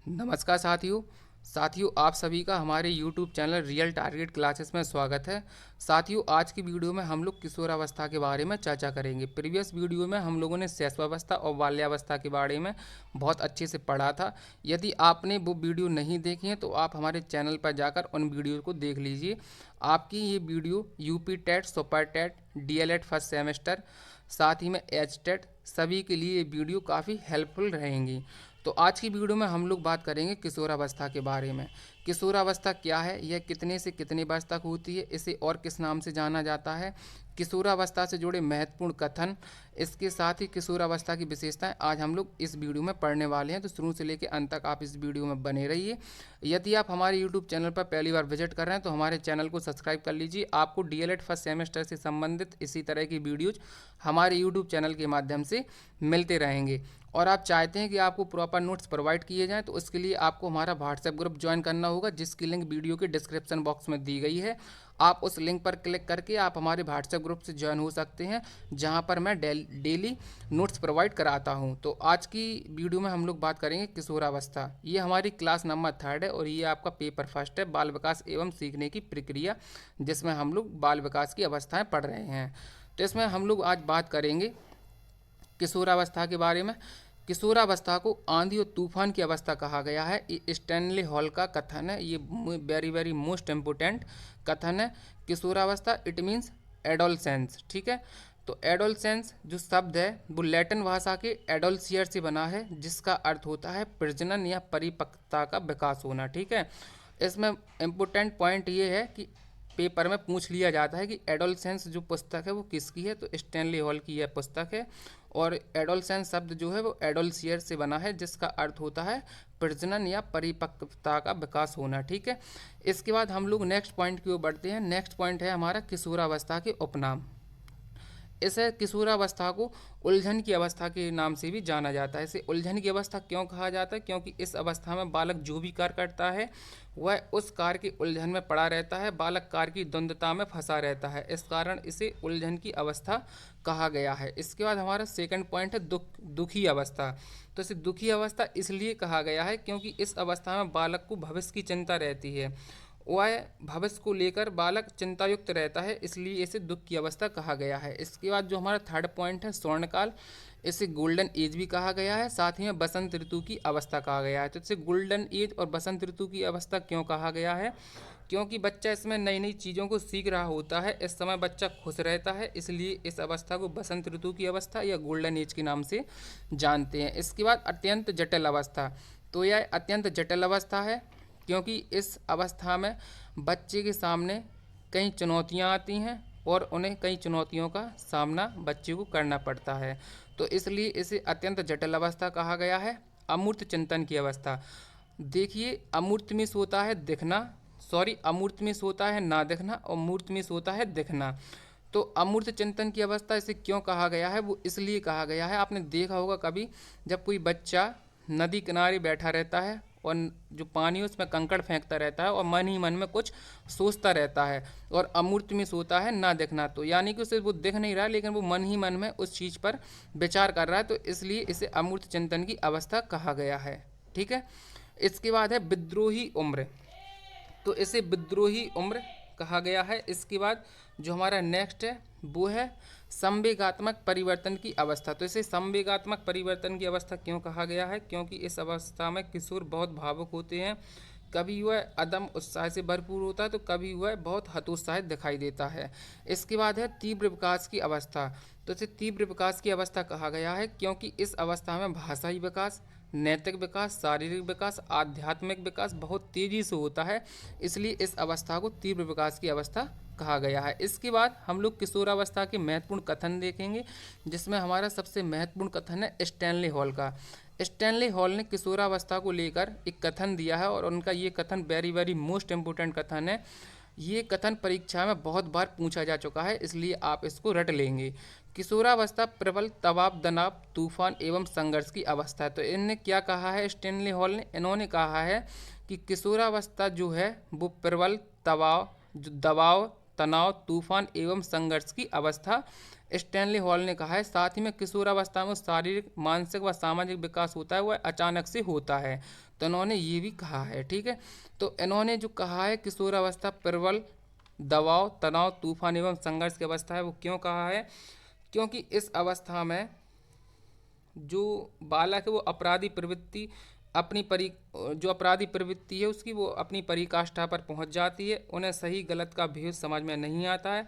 नमस्कार साथियों आप सभी का हमारे YouTube channel real target classes में स्वागत है। साथियों, आज की वीडियो में हम लोग किशोरावस्था के बारे में चर्चा करेंगे। प्रीवियस वीडियो में हम लोगों ने शैशवावस्था और बाल्यावस्था के बारे में बहुत अच्छे से पढ़ा था। यदि आपने वो वीडियो नहीं देखी है तो आप हमारे चैनल पर जाकर उन वीडियो को देख लीजिए। आपकी ये video UP TET, super TET, DElEd first semester, साथ ही में एच टेट सभी के लिए ये वीडियो काफ़ी हेल्पफुल रहेंगी। तो आज की वीडियो में हम लोग बात करेंगे किशोरावस्था के बारे में। किशोरावस्था क्या है, यह कितने से कितने वर्ष तक होती है, इसे और किस नाम से जाना जाता है, किशोरावस्था से जुड़े महत्वपूर्ण कथन, इसके साथ ही किशोरावस्था की विशेषताएं आज हम लोग इस वीडियो में पढ़ने वाले हैं। तो शुरू से लेकर अंत तक आप इस वीडियो में बने रहिए। यदि आप हमारे यूट्यूब चैनल पर पहली बार विजिट कर रहे हैं तो हमारे चैनल को सब्सक्राइब कर लीजिए। आपको डीएलएड फर्स्ट सेमेस्टर से संबंधित इसी तरह की वीडियोज हमारे यूट्यूब चैनल के माध्यम से मिलते रहेंगे। और आप चाहते हैं कि आपको प्रॉपर नोट्स प्रोवाइड किए जाएं तो उसके लिए आपको हमारा व्हाट्सएप ग्रुप ज्वाइन करना होगा, जिसकी लिंक वीडियो के डिस्क्रिप्शन बॉक्स में दी गई है। आप उस लिंक पर क्लिक करके आप हमारे व्हाट्सएप ग्रुप से ज्वाइन हो सकते हैं, जहां पर मैं डेली नोट्स प्रोवाइड कराता हूं। तो आज की वीडियो में हम लोग बात करेंगे किशोरावस्था। ये हमारी क्लास नंबर 3 है और ये आपका पेपर फर्स्ट है, बाल विकास एवं सीखने की प्रक्रिया, जिसमें हम लोग बाल विकास की अवस्थाएँ पढ़ रहे हैं। तो इसमें हम लोग आज बात करेंगे किशोरावस्था के बारे में। किशोरावस्था को आंधी और तूफान की अवस्था कहा गया है। ये स्टैनली हॉल का कथन है, ये वेरी वेरी मोस्ट इम्पोर्टेंट कथन है। किशोरावस्था इट मीन्स एडोलसेंस, ठीक है। तो एडोलसेंस जो शब्द है वो लैटिन भाषा के एडोलसियर से बना है, जिसका अर्थ होता है प्रजनन या परिपक्वता का विकास होना, ठीक है। इसमें इम्पोर्टेंट पॉइंट ये है कि पेपर में पूछ लिया जाता है कि एडोलसेंस जो पुस्तक है वो किसकी है, तो स्टैनली हॉल की यह पुस्तक है। और एडोलसेंस शब्द जो है वो एडोलसियर से बना है, जिसका अर्थ होता है प्रजनन या परिपक्वता का विकास होना, ठीक है। इसके बाद हम लोग नेक्स्ट पॉइंट की ओर बढ़ते हैं। नेक्स्ट पॉइंट है हमारा किशोरावस्था के उपनाम। इसे किशोरावस्था को उलझन की अवस्था के नाम से भी जाना जाता है। इसे उलझन की अवस्था क्यों कहा जाता है, क्योंकि इस अवस्था में बालक जो भी कार्य करता है वह उस कार्य की उलझन में पड़ा रहता है, बालक कार्य की द्वंद्वता में फंसा रहता है, इस कारण इसे उलझन की अवस्था कहा गया है। इसके बाद हमारा सेकंड पॉइंट है दुखी अवस्था। तो इसे दुखी अवस्था इसलिए कहा गया है क्योंकि इस अवस्था में बालक को भविष्य की चिंता रहती है, वह भविष्य को लेकर बालक चिंतायुक्त रहता है, इसलिए इसे दुख की अवस्था कहा गया है। इसके बाद जो हमारा थर्ड पॉइंट है स्वर्णकाल, इसे गोल्डन एज भी कहा गया है, साथ ही में बसंत ऋतु की अवस्था कहा गया है। तो इसे गोल्डन एज और बसंत ऋतु की अवस्था क्यों कहा गया है, क्योंकि बच्चा इसमें नई नई चीज़ों को सीख रहा होता है, इस समय बच्चा खुश रहता है, इसलिए इस अवस्था को बसंत ऋतु की अवस्था या गोल्डन एज के नाम से जानते हैं। इसके बाद अत्यंत जटिल अवस्था। तो यह अत्यंत जटिल अवस्था है क्योंकि इस अवस्था में बच्चे के सामने कई चुनौतियां आती हैं और उन्हें कई चुनौतियों का सामना बच्चे को करना पड़ता है, तो इसलिए इसे अत्यंत जटिल अवस्था कहा गया है। अमूर्त चिंतन की अवस्था। देखिए, अमूर्त में होता है दिखना, अमूर्त में होता है ना दिखना और मूर्त में होता है दिखना। तो अमूर्त चिंतन की अवस्था इसे क्यों कहा गया है, वो इसलिए कहा गया है, आपने देखा होगा कभी जब कोई बच्चा नदी किनारे बैठा रहता है और जो पानी है उसमें कंकड़ फेंकता रहता है और मन ही मन में कुछ सोचता रहता है, और अमूर्त में सोता है ना देखना, तो यानी कि उसे वो दिख नहीं रहा लेकिन वो मन ही मन में उस चीज़ पर विचार कर रहा है, तो इसलिए इसे अमूर्त चिंतन की अवस्था कहा गया है, ठीक है। इसके बाद है विद्रोही उम्र। तो इसे विद्रोही उम्र कहा गया है। इसके बाद जो हमारा नेक्स्ट है वो है संवेगात्मक परिवर्तन की अवस्था। तो इसे संवेगात्मक परिवर्तन की अवस्था क्यों कहा गया है, क्योंकि इस अवस्था में किशोर बहुत भावुक होते हैं, कभी वह अदम उत्साह से भरपूर होता है तो कभी वह बहुत हतोत्साहित दिखाई देता है। इसके बाद है तीव्र विकास की अवस्था। तो इसे तीव्र विकास की अवस्था कहा गया है क्योंकि इस अवस्था में भाषाई विकास, नैतिक विकास, शारीरिक विकास, आध्यात्मिक विकास बहुत तेजी से होता है, इसलिए इस अवस्था को तीव्र विकास की अवस्था कहा गया है। इसके बाद हम लोग किशोरावस्था के महत्वपूर्ण कथन देखेंगे, जिसमें हमारा सबसे महत्वपूर्ण कथन है स्टैनली हॉल का। स्टैनली हॉल ने किशोरावस्था को लेकर एक कथन दिया है और उनका ये कथन वेरी वेरी मोस्ट इम्पोर्टेंट कथन है। ये कथन परीक्षा में बहुत बार पूछा जा चुका है, इसलिए आप इसको रट लेंगे। किशोरावस्था प्रबल दबाव, तनाव, तूफान एवं संघर्ष की अवस्था है। तो इनने क्या कहा है स्टैनली हॉल ने, इन्होंने कहा है कि किशोरावस्था जो है वो प्रबल दबाव, तनाव, तूफान एवं संघर्ष की अवस्था स्टैनली हॉल ने कहा है। साथ ही में किशोरावस्था में शारीरिक, मानसिक व सामाजिक विकास होता है वह अचानक से होता है, तो इन्होंने ये भी कहा है। ठीक है, तो इन्होंने जो कहा है किशोरावस्था प्रबल दबाव, तनाव, तूफान एवं संघर्ष की अवस्था है, वो क्यों कहा है? क्योंकि इस अवस्था में जो बालक है वो अपराधी प्रवृत्ति अपनी परि जो अपराधी प्रवृत्ति है उसकी वो अपनी पराकाष्ठा पर पहुंच जाती है, उन्हें सही गलत का भेद समझ में नहीं आता है,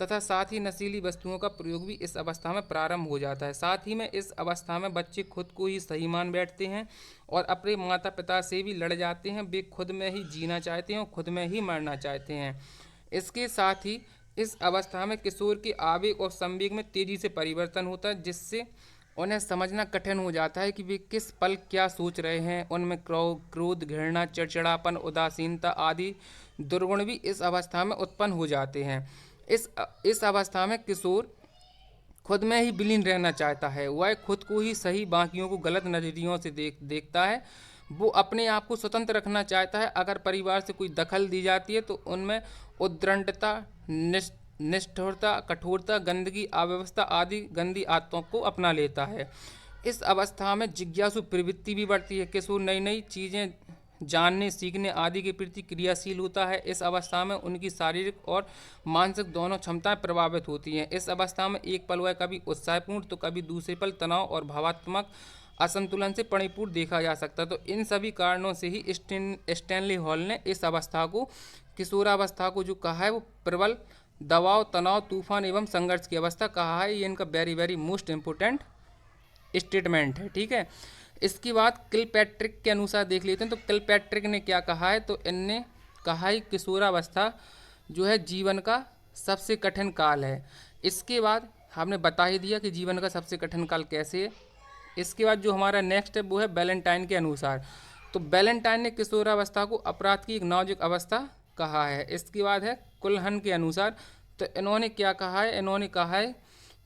तथा साथ ही नशीली वस्तुओं का प्रयोग भी इस अवस्था में प्रारंभ हो जाता है। साथ ही में इस अवस्था में बच्चे खुद को ही सही मान बैठते हैं और अपने माता पिता से भी लड़ जाते हैं। वे खुद में ही जीना चाहते हैं और खुद में ही मरना चाहते हैं। इसके साथ ही इस अवस्था में किशोर के आवेग और संवेग में तेजी से परिवर्तन होता है, जिससे उन्हें समझना कठिन हो जाता है कि वे किस पल क्या सोच रहे हैं। उनमें क्रोध, घृणा, चिड़चिड़ापन, उदासीनता आदि दुर्गुण भी इस अवस्था में उत्पन्न हो जाते हैं। इस अवस्था में किशोर खुद में ही विलीन रहना चाहता है। वह खुद को ही सही, बाकियों को गलत नज़रियों से देखता है। वो अपने आप को स्वतंत्र रखना चाहता है। अगर परिवार से कोई दखल दी जाती है तो उनमें उद्दंडता, निष्ठुरता, कठोरता, गंदगी, अव्यवस्था आदि गंदी आदतों को अपना लेता है। इस अवस्था में जिज्ञासु प्रवृत्ति भी बढ़ती है। किशोर नई नई चीज़ें जानने, सीखने आदि के प्रति क्रियाशील होता है। इस अवस्था में उनकी शारीरिक और मानसिक दोनों क्षमताएं प्रभावित होती हैं। इस अवस्था में एक पल वह कभी उत्साहपूर्ण तो कभी दूसरे पल तनाव और भावात्मक असंतुलन से परिपूर्ण देखा जा सकता है। तो इन सभी कारणों से ही स्टैनली हॉल ने इस अवस्था को, किशोरावस्था को जो कहा है वो प्रबल दबाव, तनाव, तूफान एवं संघर्ष की अवस्था कहा है। ये इनका very very most important statement है। ठीक है, इसके बाद किलपैट्रिक के अनुसार देख लेते हैं। तो किलपैट्रिक ने क्या कहा है? तो इनने कहा है किशोरावस्था जो है जीवन का सबसे कठिन काल है। इसके बाद हमने बता ही दिया कि जीवन का सबसे कठिन काल कैसे है। इसके बाद जो हमारा नेक्स्ट है वो है बैलेंटाइन के अनुसार। तो बैलेंटाइन ने किशोरावस्था को अपराध की एक नाजुक अवस्था कहा है। इसके बाद है कुलहन के अनुसार। तो इन्होंने क्या कहा है? इन्होंने कहा है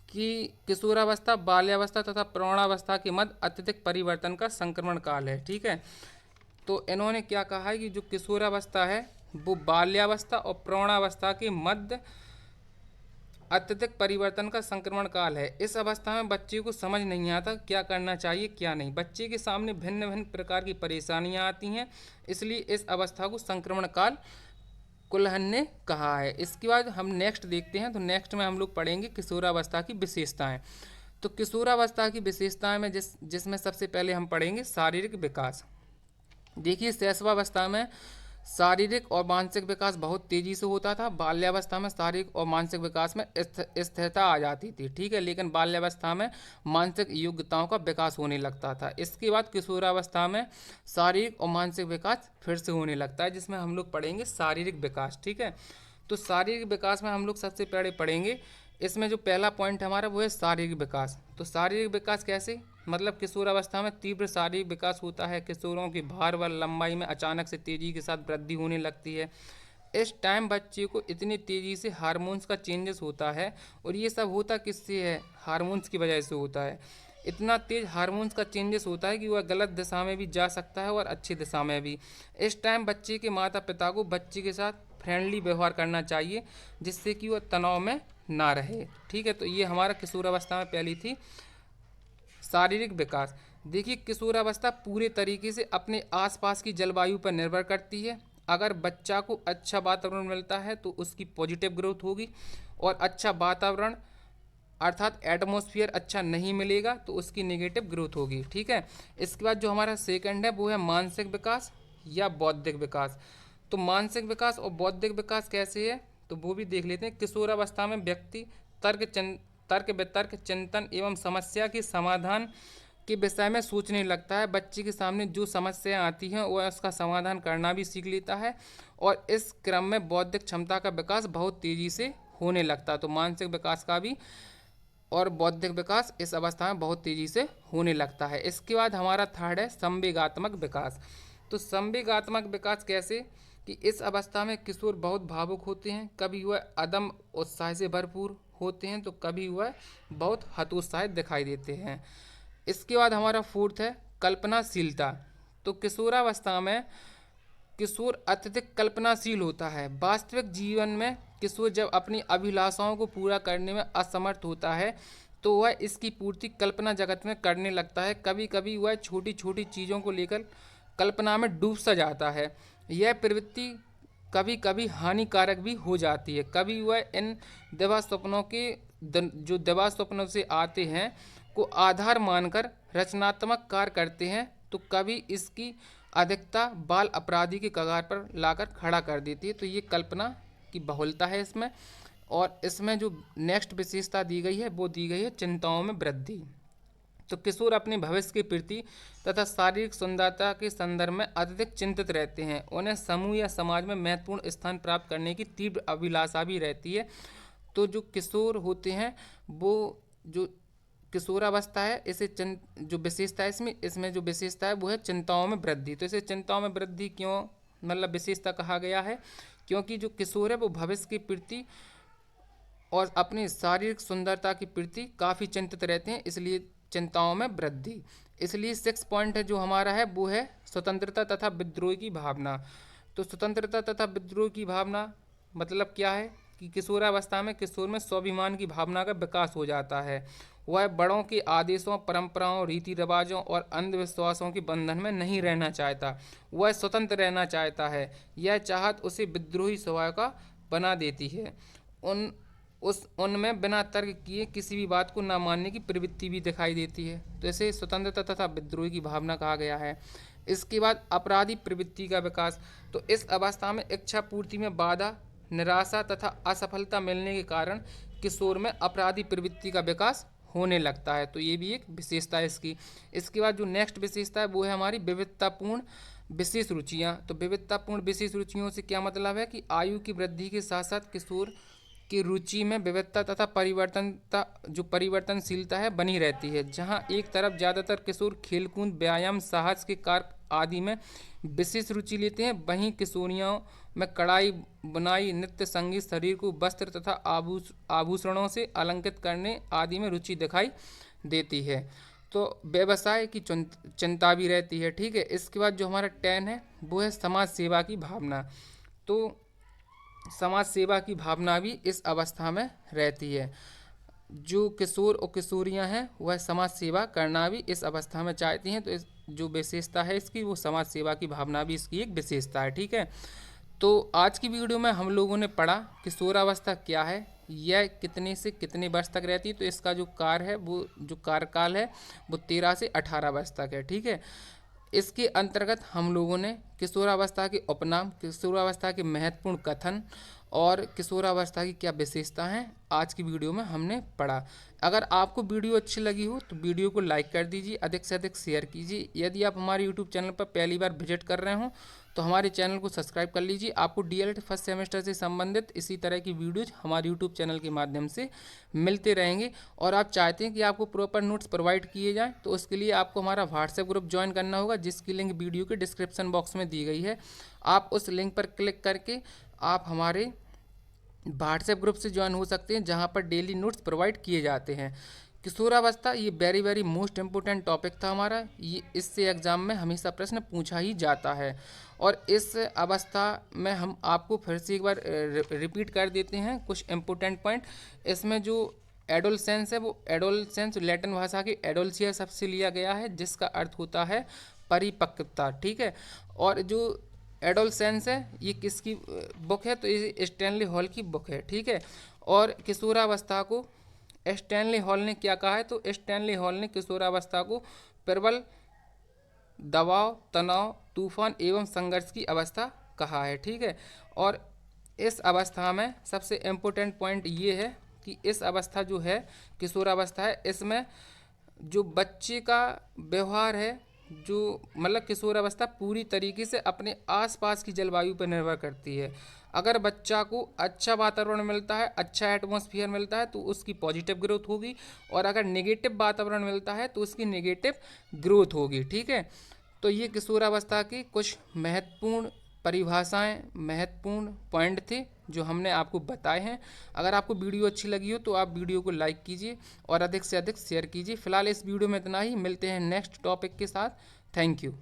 कि किशोरावस्था बाल्यावस्था तथा प्रौढ़ावस्था के मध्य अत्यधिक परिवर्तन का संक्रमण काल है। ठीक है, तो इन्होंने क्या कहा है कि जो किशोरावस्था है वो बाल्यावस्था और प्रौढ़ावस्था के मध्य अत्यधिक परिवर्तन का संक्रमण काल है। इस अवस्था में बच्चे को समझ नहीं आता क्या करना चाहिए क्या नहीं। बच्चे के सामने भिन्न भिन्न प्रकार की परेशानियां आती हैं, इसलिए इस अवस्था को संक्रमण काल कुलहन ने कहा है। इसके बाद हम नेक्स्ट देखते हैं। तो नेक्स्ट में हम लोग पढ़ेंगे किशोरावस्था की विशेषताएं। तो किशोरावस्था की विशेषताएं में जिसमें सबसे पहले हम पढ़ेंगे शारीरिक विकास। देखिए, शैशवावस्था में शारीरिक और मानसिक विकास बहुत तेजी से होता था। बाल्यावस्था में शारीरिक और मानसिक विकास में स्थिरता आ जाती थी। ठीक है, लेकिन बाल्यावस्था में मानसिक योग्यताओं का विकास होने लगता था। इसके बाद किशोरावस्था में शारीरिक और मानसिक विकास फिर से होने लगता है, जिसमें हम लोग पढ़ेंगे शारीरिक विकास। ठीक है, तो शारीरिक विकास में हम लोग सबसे पहले पढ़ेंगे, इसमें जो पहला पॉइंट हमारा वो है शारीरिक विकास। तो शारीरिक विकास कैसे? मतलब किशोरावस्था में तीव्र शारीरिक विकास होता है। किशोरों की भार व लंबाई में अचानक से तेजी के साथ वृद्धि होने लगती है। इस टाइम बच्चे को इतनी तेजी से हार्मोन्स का चेंजेस होता है, और ये सब होता किससे है? हार्मोन्स की वजह से होता है। इतना तेज हार्मोन्स का चेंजेस होता है कि वह गलत दिशा में भी जा सकता है और अच्छी दिशा में भी। इस टाइम बच्चे के माता पिता को बच्चे के साथ फ्रेंडली व्यवहार करना चाहिए, जिससे कि वह तनाव में ना रहे। ठीक है, तो ये हमारा किशोरावस्था में पहली थी शारीरिक विकास। देखिए, किशोरावस्था पूरे तरीके से अपने आसपास की जलवायु पर निर्भर करती है। अगर बच्चा को अच्छा वातावरण मिलता है तो उसकी पॉजिटिव ग्रोथ होगी, और अच्छा वातावरण अर्थात एटमॉस्फेयर अच्छा नहीं मिलेगा तो उसकी नेगेटिव ग्रोथ होगी। ठीक है, इसके बाद जो हमारा सेकंड है वो है मानसिक विकास या बौद्धिक विकास। तो मानसिक विकास और बौद्धिक विकास कैसे है तो वो भी देख लेते हैं। किशोरावस्था में व्यक्ति तर्क वितर्क, चिंतन एवं समस्या के समाधान के विषय में सोचने लगता है। बच्चे के सामने जो समस्याएं आती हैं वह उसका समाधान करना भी सीख लेता है, और इस क्रम में बौद्धिक क्षमता का विकास बहुत तेजी से होने लगता है। तो मानसिक विकास का भी और बौद्धिक विकास इस अवस्था में बहुत तेजी से होने लगता है। इसके बाद हमारा थर्ड है संवेगात्मक विकास। तो संवेगात्मक विकास कैसे कि इस अवस्था में किशोर बहुत भावुक होते हैं, कभी वह अदम उत्साह से भरपूर होते हैं तो कभी वह बहुत हतोत्साहित दिखाई देते हैं। इसके बाद हमारा फोर्थ है कल्पनाशीलता। तो किशोरावस्था में किशोर अत्यधिक कल्पनाशील होता है। वास्तविक जीवन में किशोर जब अपनी अभिलाषाओं को पूरा करने में असमर्थ होता है तो वह इसकी पूर्ति कल्पना जगत में करने लगता है। कभी कभी वह छोटी छोटी चीज़ों को लेकर कल्पना में डूब सा जाता है। यह प्रवृत्ति कभी कभी हानिकारक भी हो जाती है। कभी वह इन दिवा स्वप्नों के जो दिवा स्वप्नों से आते हैं को आधार मानकर रचनात्मक कार्य करते हैं, तो कभी इसकी अधिकता बाल अपराधी के कगार पर लाकर खड़ा कर देती है। तो ये कल्पना की बहुलता है इसमें। और इसमें जो नेक्स्ट विशेषता दी गई है वो दी गई है चिंताओं में वृद्धि। तो किशोर अपने भविष्य के प्रति तथा शारीरिक सुंदरता के संदर्भ में अत्यधिक चिंतित रहते हैं। उन्हें समूह या समाज में महत्वपूर्ण स्थान प्राप्त करने की तीव्र अभिलाषा भी रहती है। तो जो किशोर होते हैं वो जो किशोरावस्था है इसे जो विशेषता है इसमें जो विशेषता है वो है चिंताओं में वृद्धि। तो इसे चिंताओं में वृद्धि क्यों मतलब विशेषता कहा गया है, क्योंकि जो किशोर है वो भविष्य के प्रति और अपनी शारीरिक सुंदरता के प्रति काफ़ी चिंतित रहते हैं, इसलिए चिंताओं में वृद्धि। इसलिए 6 पॉइंट है जो हमारा है वो है स्वतंत्रता तथा विद्रोह की भावना। तो स्वतंत्रता तथा विद्रोह की भावना मतलब क्या है कि किशोरावस्था में किशोर में स्वाभिमान की भावना का विकास हो जाता है। वह बड़ों के आदेशों, परंपराओं, रीति रिवाजों और अंधविश्वासों के बंधन में नहीं रहना चाहता, वह स्वतंत्र रहना चाहता है। यह चाहत उसे विद्रोही स्वभाव का बना देती है। उनमें बिना तर्क किए किसी भी बात को न मानने की प्रवृत्ति भी दिखाई देती है। तो इसे स्वतंत्रता तथा विद्रोह की भावना कहा गया है। इसके बाद अपराधी प्रवृत्ति का विकास। तो इस अवस्था में इच्छा पूर्ति में बाधा, निराशा तथा असफलता मिलने के कारण किशोर में अपराधी प्रवृत्ति का विकास होने लगता है। तो ये भी एक विशेषता है इसकी। इसके बाद जो नेक्स्ट विशेषता है वो है हमारी विविधतापूर्ण विशेष रुचियाँ। तो विविधतापूर्ण विशेष रुचियों से क्या मतलब है कि आयु की वृद्धि के साथ साथ किशोर की रुचि में विविधता तथा परिवर्तनशीलता है बनी रहती है। जहाँ एक तरफ ज़्यादातर किशोर खेलकूद, व्यायाम, साहस के कार्य आदि में विशेष रुचि लेते हैं, वहीं किशोरियों में कढ़ाई, बुनाई, नृत्य, संगीत, शरीर को वस्त्र तथा आभूषणों से अलंकृत करने आदि में रुचि दिखाई देती है। तो व्यवसाय की चिंता भी रहती है। ठीक है। इसके बाद जो हमारा 10 है वो है समाज सेवा की भावना। तो समाज सेवा की भावना भी इस अवस्था में रहती है। जो किशोर और किशोरियां हैं वह समाज सेवा करना भी इस अवस्था में चाहती हैं। तो इस जो विशेषता है इसकी वो समाज सेवा की भावना भी इसकी एक विशेषता है। ठीक है। तो आज की वीडियो में हम लोगों ने पढ़ा किशोरावस्था क्या है, यह कितने से कितने वर्ष तक रहती है। तो इसका जो कार्य है वो जो कार्यकाल है वो 13 से 18 वर्ष तक है। ठीक है। इसके अंतर्गत हम लोगों ने किशोरावस्था के उपनाम, किशोरावस्था के महत्वपूर्ण कथन और किशोरावस्था की क्या विशेषता हैं आज की वीडियो में हमने पढ़ा। अगर आपको वीडियो अच्छी लगी हो तो वीडियो को लाइक कर दीजिए, अधिक से अधिक शेयर कीजिए। यदि आप हमारे यूट्यूब चैनल पर पहली बार विजिट कर रहे हो तो हमारे चैनल को सब्सक्राइब कर लीजिए। आपको डीएलएड फर्स्ट सेमेस्टर से संबंधित इसी तरह की वीडियोज हमारे यूट्यूब चैनल के माध्यम से मिलते रहेंगे। और आप चाहते हैं कि आपको प्रॉपर नोट्स प्रोवाइड किए जाएँ तो उसके लिए आपको हमारा व्हाट्सएप ग्रुप ज्वाइन करना होगा, जिसकी लिंक वीडियो के डिस्क्रिप्शन बॉक्स में दी गई है। आप उस लिंक पर क्लिक करके आप हमारे व्हाट्सएप ग्रुप से ज्वाइन हो सकते हैं, जहां पर डेली नोट्स प्रोवाइड किए जाते हैं। किशोरावस्था ये वेरी मोस्ट इम्पोर्टेंट टॉपिक था हमारा। ये इससे एग्ज़ाम में हमेशा प्रश्न पूछा ही जाता है। और इस अवस्था में हम आपको फिर से एक बार रिपीट कर देते हैं कुछ इम्पोर्टेंट पॉइंट। इसमें जो एडोलसेंस है वो एडोलसेंस लैटिन भाषा की एडोल्सिया शब्द से लिया गया है, जिसका अर्थ होता है परिपक्वता। ठीक है। और जो एडोलसेंस है ये किसकी बुक है, तो ये स्टैनली हॉल की बुक है। ठीक है। और किशोरावस्था को स्टैनली हॉल ने क्या कहा है, तो स्टैनली हॉल ने किशोरावस्था को प्रबल दबाव, तनाव, तूफान एवं संघर्ष की अवस्था कहा है। ठीक है। और इस अवस्था में सबसे इम्पोर्टेंट पॉइंट ये है कि इस अवस्था जो है किशोरावस्था है, इसमें जो बच्चे का व्यवहार है, जो मतलब किशोरावस्था पूरी तरीके से अपने आसपास की जलवायु पर निर्भर करती है। अगर बच्चा को अच्छा वातावरण मिलता है, अच्छा एटमॉस्फेयर मिलता है तो उसकी पॉजिटिव ग्रोथ होगी, और अगर नेगेटिव वातावरण मिलता है तो उसकी नेगेटिव ग्रोथ होगी। ठीक है। तो ये किशोरावस्था की कुछ महत्वपूर्ण परिभाषाएं, महत्वपूर्ण पॉइंट थे जो हमने आपको बताए हैं। अगर आपको वीडियो अच्छी लगी हो तो आप वीडियो को लाइक कीजिए और अधिक से अधिक शेयर कीजिए। फिलहाल इस वीडियो में इतना ही, मिलते हैं नेक्स्ट टॉपिक के साथ। Thank you.